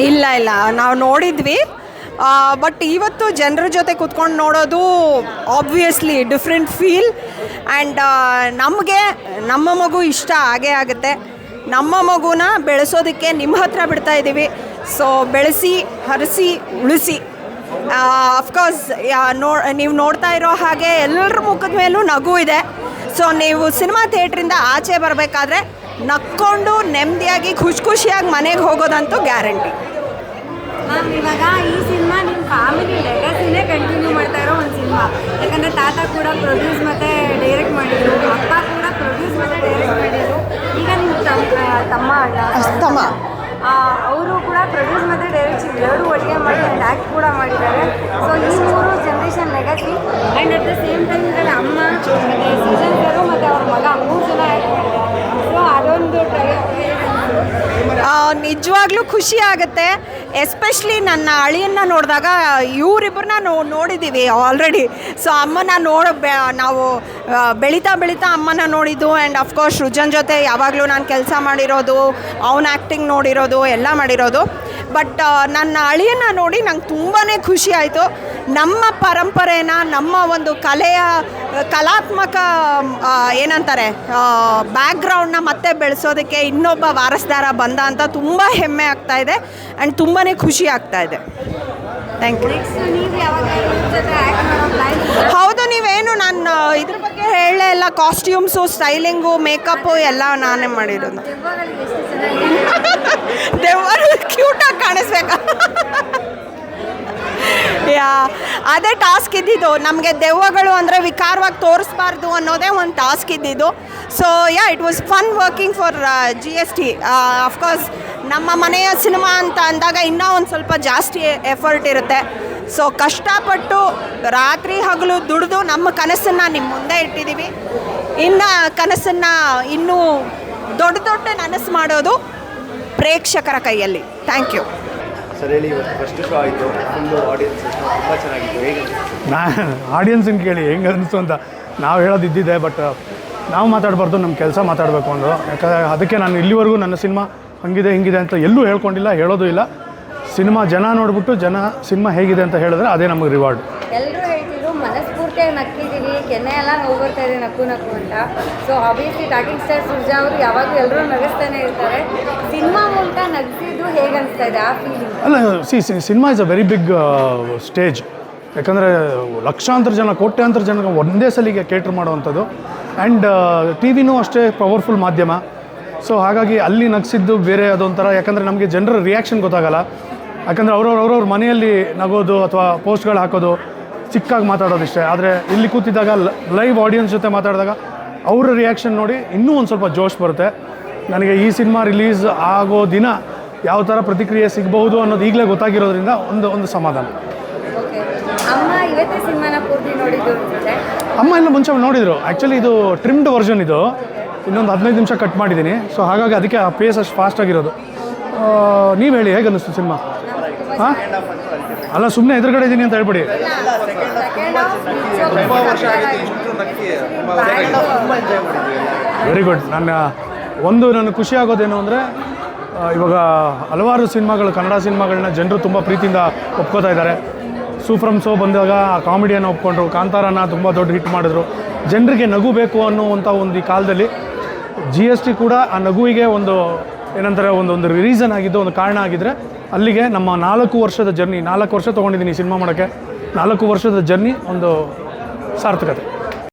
ಇಲ್ಲ ಇಲ್ಲ ನಾವು ನೋಡಿದ್ವಿ, ಬಟ್ ಇವತ್ತು ಜನರ ಜೊತೆ ಕೂತ್ಕೊಂಡು ನೋಡೋದು ಆಬ್ವಿಯಸ್ಲಿ ಡಿಫ್ರೆಂಟ್ ಫೀಲ್. ಆ್ಯಂಡ್ ನಮಗೆ ನಮ್ಮ ಮಗು ಇಷ್ಟ ಆಗೇ ಆಗುತ್ತೆ. ನಮ್ಮ ಮಗುನ ಬೆಳೆಸೋದಕ್ಕೆ ನಿಮ್ಮ ಹತ್ರ ಬಿಡ್ತಾ ಇದ್ದೀವಿ. ಸೊ ಬೆಳೆಸಿ, ಹರಿಸಿ, ಉಳಿಸಿ. ಅಫ್ಕೋರ್ಸ್ ನೀವು ನೋಡ್ತಾ ಇರೋ ಹಾಗೆ ಎಲ್ಲರ ಮುಖದ ಮೇಲೂ ನಗು ಇದೆ. ಸೊ ನೀವು ಸಿನಿಮಾ ಥಿಯೇಟ್ರಿಂದ ಆಚೆ ಬರಬೇಕಾದ್ರೆ ನಕ್ಕೊಂಡು ನೆಮ್ಮದಿಯಾಗಿ ಖುಷಿಯಾಗಿ ಮನೆಗೆ ಹೋಗೋದಂತೂ ಗ್ಯಾರಂಟಿ. ಮ್ಯಾಮ್, ಇವಾಗ ಈ ಸಿನಿಮಾ ನಿಮ್ಮ ಫ್ಯಾಮಿಲಿ ಲೆಗಸಿನೇ ಕಂಟಿನ್ಯೂ ಮಾಡ್ತಾ ಇರೋ ಒಂದು ಸಿನಿಮಾ. ಯಾಕಂದರೆ ತಾತ ಕೂಡ ಪ್ರೊಡ್ಯೂಸ್ ಮತ್ತು ಡೈರೆಕ್ಟ್ ಮಾಡಿದ್ರು, ಅಪ್ಪ ಕೂಡ ಪ್ರೊಡ್ಯೂಸ್ ಮತ್ತು ಡೈರೆಕ್ಟ್ ಮಾಡಿದ್ರು. ಈಗ ನಿಮ್ಮ ತಮ್ಮ ಅವರು ಕೂಡ ಪ್ರೊಡ್ಯೂಸ್ ಮತ್ತು ಡೈರೆಕ್ಟ್ ಎರಡು ಒಟ್ಟಿಗೆ ಮಾಡಿ ಆ್ಯಂಡ್ ಆ್ಯಕ್ಟ್ ಕೂಡ ಮಾಡಿದ್ದಾರೆ. ಸೊ ಈ ಮೂರು generation legacy and at the same time ಇದರಲ್ಲಿ ಅಮ್ಮ ಮತ್ತು ಸೀಸನ್ ಸರು ಮತ್ತು ಅವ್ರ ಮಗ 3 ಜನ ಆ್ಯಕ್ಟ್ ಮಾಡಿದ್ದಾರೆ. ಸೊ ಅದೊಂದು ನಿಜವಾಗ್ಲೂ ಖುಷಿ ಆಗುತ್ತೆ. ಎಸ್ಪೆಷಲಿ ನನ್ನ ಅಳಿಯನ್ನು ನೋಡಿದಾಗ ಇವರಿಬ್ಬರನ್ನ ನೋಡಿದ್ದೀವಿ ಆಲ್ರೆಡಿ. ಸೊ ಅಮ್ಮನ ನಾವು ಬೆಳೀತಾ ಅಮ್ಮನ ನೋಡಿದ್ದು. ಆ್ಯಂಡ್ ಅಫ್ಕೋರ್ಸ್ ಸೃಜನ್ ಜೊತೆ ಯಾವಾಗಲೂ ನಾನು ಕೆಲಸ ಮಾಡಿರೋದು, ಅವನ ಆ್ಯಕ್ಟಿಂಗ್ ನೋಡಿರೋದು, ಎಲ್ಲ ಮಾಡಿರೋದು. ಬಟ್ ನನ್ನ ಅಳಿಯನ್ನು ನೋಡಿ ನಂಗೆ ತುಂಬಾ ಖುಷಿ ಆಯಿತು. ನಮ್ಮ ಪರಂಪರೆನ, ನಮ್ಮ ಒಂದು ಕಲಾತ್ಮಕ ಏನಂತಾರೆ ಬ್ಯಾಕ್ಗ್ರೌಂಡ್ನ ಮತ್ತೆ ಬೆಳೆಸೋದಕ್ಕೆ ಇನ್ನೊಬ್ಬ ವಾರಸ್ದಾರ ಬಂದ ಅಂತ ತುಂಬ ಹೆಮ್ಮೆ ಆಗ್ತಾ ಇದೆ ಆ್ಯಂಡ್ ತುಂಬಾ ಖುಷಿ ಆಗ್ತಾ ಇದೆ. Thank you. ಹೌದು, ನೀವೇನು ನಾನು ಇದ್ರ ಬಗ್ಗೆ ಹೇಳಲೇ ಇಲ್ಲ. ಕಾಸ್ಟ್ಯೂಮ್ಸು, ಸ್ಟೈಲಿಂಗು, ಮೇಕಪ್ಪು ಎಲ್ಲ ನಾನೇ ಮಾಡಿರೋದು. ದೆವ್ವರು ಕ್ಯೂಟಾಗಿ ಕಾಣಿಸ್ಬೇಕಾ? ಅದೇ ಟಾಸ್ಕ್ ಇದ್ದಿದ್ದು ನಮಗೆ. ದೆವ್ವಗಳು ಅಂದರೆ ವಿಕಾರವಾಗಿ ತೋರಿಸ್ಬಾರ್ದು ಅನ್ನೋದೇ ಒಂದು ಟಾಸ್ಕ್ ಇದ್ದಿದ್ದು. So it was fun working for GST. Of course ನಮ್ಮ ಮನೆಯ ಸಿನಿಮಾ ಅಂತ ಅಂದಾಗ ಇನ್ನೂ ಒಂದು ಸ್ವಲ್ಪ ಜಾಸ್ತಿ ಎಫರ್ಟ್ ಇರುತ್ತೆ. ಸೊ ಕಷ್ಟಪಟ್ಟು ರಾತ್ರಿ ಹಗಲು ದುಡಿದು ನಮ್ಮ ಕನಸನ್ನು ನಿಮ್ಮ ಮುಂದೆ ಇಟ್ಟಿದ್ದೀವಿ. ಇನ್ನು ಕನಸನ್ನು ಇನ್ನೂ ದೊಡ್ಡ ನನಸು ಮಾಡೋದು ಪ್ರೇಕ್ಷಕರ ಕೈಯಲ್ಲಿ. Thank you. ಆಡಿಯನ್ಸಿನ ಕೇಳಿ ಹೆಂಗೆ ಅನಿಸ್ತು ಅಂತ ನಾವು ಹೇಳೋದು ಇದ್ದಿದೆ. ಬಟ್ ನಾವು ಮಾತಾಡಬಾರ್ದು, ನಮ್ಮ ಕೆಲಸ ಮಾತಾಡಬೇಕು ಅಂದು. ಯಾಕಂದರೆ ಅದಕ್ಕೆ ನಾನು ಇಲ್ಲಿವರೆಗೂ ನನ್ನ ಸಿನಿಮಾ ಹಂಗಿದೆ ಹಿಂಗಿದೆ ಅಂತ ಎಲ್ಲೂ ಹೇಳ್ಕೊಂಡಿಲ್ಲ, ಹೇಳೋದು ಇಲ್ಲ. ಸಿನಿಮಾ ಜನ ನೋಡಿಬಿಟ್ಟು ಸಿನಿಮಾ ಹೇಗಿದೆ ಅಂತ ಹೇಳಿದ್ರೆ ಅದೇ ನಮಗೆ ರಿವಾರ್ಡ್. ಎಲ್ಲರೂ ಹೇಳ್ತಿದ್ರು ಮನಸ್ಫೂರ್ತಿಯಾಗಿ ನಕ್ಕಿದ್ದೀವಿ, ಕೆನ್ನೆ ಎಲ್ಲ ನೋವು ಬರ್ತಾ ಇದೆ ನಕ್ಕು ಅಂತ. ಸೊ ಆಬ್ವಿಯಸ್ಲಿ ಟಾಕಿಂಗ್ ಸ್ಟಾರ್ ಸುರ್ಜಾ ಅವರು ಯಾವಾಗಲೂ ಎಲ್ಲರೂ ನಗಿಸ್ತಾನೆ ಇರ್ತಾರೆ. ಸಿನಿಮಾ ಮೂಲಕ ನಗಿಸಿದ್ದು ಹೇಗೆ ಅನಿಸ್ತಾ ಇದೆ ಆ ಫೀಲಿಂಗ್? ಅಲ್ಲ, cinema is a very big stage. ಯಾಕಂದರೆ ಲಕ್ಷಾಂತರ ಜನ, ಕೋಟ್ಯಾಂತರ ಜನಕ್ಕೆ ಒಂದೇ ಸಲಿಗೆ ಕೇಟ್ರ್ ಮಾಡುವಂಥದ್ದು. ಆ್ಯಂಡ್ TV ಅಷ್ಟೇ ಪವರ್ಫುಲ್ ಮಾಧ್ಯಮ. ಸೊ ಹಾಗಾಗಿ ಅಲ್ಲಿ ನಗಿಸಿದ್ದು ಬೇರೆ ಅದೊಂಥರ. ಯಾಕಂದರೆ ನಮಗೆ ಜನರ ರಿಯಾಕ್ಷನ್ ಗೊತ್ತಾಗಲ್ಲ. ಯಾಕಂದರೆ ಅವ್ರವ್ರ ಮನೆಯಲ್ಲಿ ನಗೋದು ಅಥವಾ ಪೋಸ್ಟ್ಗಳು ಹಾಕೋದು, ಚಿಕ್ಕಾಗಿ ಮಾತಾಡೋದಿಷ್ಟೇ. ಆದರೆ ಇಲ್ಲಿ ಕೂತಿದ್ದಾಗ ಲೈವ್ ಆಡಿಯನ್ಸ್ ಜೊತೆ ಮಾತಾಡಿದಾಗ ಅವರ ರಿಯಾಕ್ಷನ್ ನೋಡಿ ಇನ್ನೂ ಒಂದು ಸ್ವಲ್ಪ ಜೋಶ್ ಬರುತ್ತೆ. ನನಗೆ ಈ ಸಿನಿಮಾ ರಿಲೀಸ್ ಆಗೋ ದಿನ ಯಾವ ಥರ ಪ್ರತಿಕ್ರಿಯೆ ಸಿಗಬಹುದು ಅನ್ನೋದು ಈಗಲೇ ಗೊತ್ತಾಗಿರೋದ್ರಿಂದ ಒಂದು ಸಮಾಧಾನ. ಅಮ್ಮ ಎಲ್ಲ ಮುಂಚೆ ನೋಡಿದರು. ಆ್ಯಕ್ಚುಲಿ ಇದು ಟ್ರಿಮ್ಡ್ ವರ್ಷನ್, ಇದು ಇನ್ನೊಂದು 15 ನಿಮಿಷ ಕಟ್ ಮಾಡಿದ್ದೀನಿ. ಸೊ ಹಾಗಾಗಿ ಅದಕ್ಕೆ ಆ ಪೇಸ್ ಅಷ್ಟು ಫಾಸ್ಟಾಗಿರೋದು. ನೀವು ಹೇಳಿ, ಹೇಗೆ ಅನ್ನಿಸ್ತು ಸಿನಿಮಾ? ಹಾಂ, ಅಲ್ಲ ಸುಮ್ಮನೆ ಎದುರುಗಡೆ ಇದ್ದೀನಿ ಅಂತ ಹೇಳ್ಬಿಡಿ. Very good. ನನಗೆ ಖುಷಿ ಆಗೋದೇನು ಅಂದರೆ, ಇವಾಗ ಹಲವಾರು ಸಿನಿಮಾಗಳು, ಕನ್ನಡ ಸಿನಿಮಾಗಳನ್ನ ಜನರು ತುಂಬ ಪ್ರೀತಿಯಿಂದ ಒಪ್ಕೋತಾ ಇದ್ದಾರೆ. ಸೂಫ್ರಮ್ ಸೋ ಬಂದಾಗ ಆ ಕಾಮಿಡಿಯನ್ನು ಒಪ್ಕೊಂಡ್ರು, ಕಾಂತಾರನ ತುಂಬ ದೊಡ್ಡ ಹಿಟ್ ಮಾಡಿದ್ರು. ಜನರಿಗೆ ನಗು ಬೇಕು ಅನ್ನುವಂಥ ಒಂದು ಈ ಕಾಲದಲ್ಲಿ GST ಕೂಡ ಆ ನಗುವಿಗೆ ಒಂದು ಏನಂತಾರೆ ಒಂದು ರೀಸನ್ ಆಗಿದ್ದು, ಒಂದು ಕಾರಣ ಆಗಿದ್ದರೆ ಅಲ್ಲಿಗೆ ನಮ್ಮ 4 ವರ್ಷದ ಜರ್ನಿ, 4 ವರ್ಷ ತೊಗೊಂಡಿದ್ದೀನಿ ಸಿನಿಮಾ ಮಾಡೋಕ್ಕೆ. 4 ವರ್ಷದ ಜರ್ನಿ ಒಂದು ಸಾರ್ಥಕತೆ.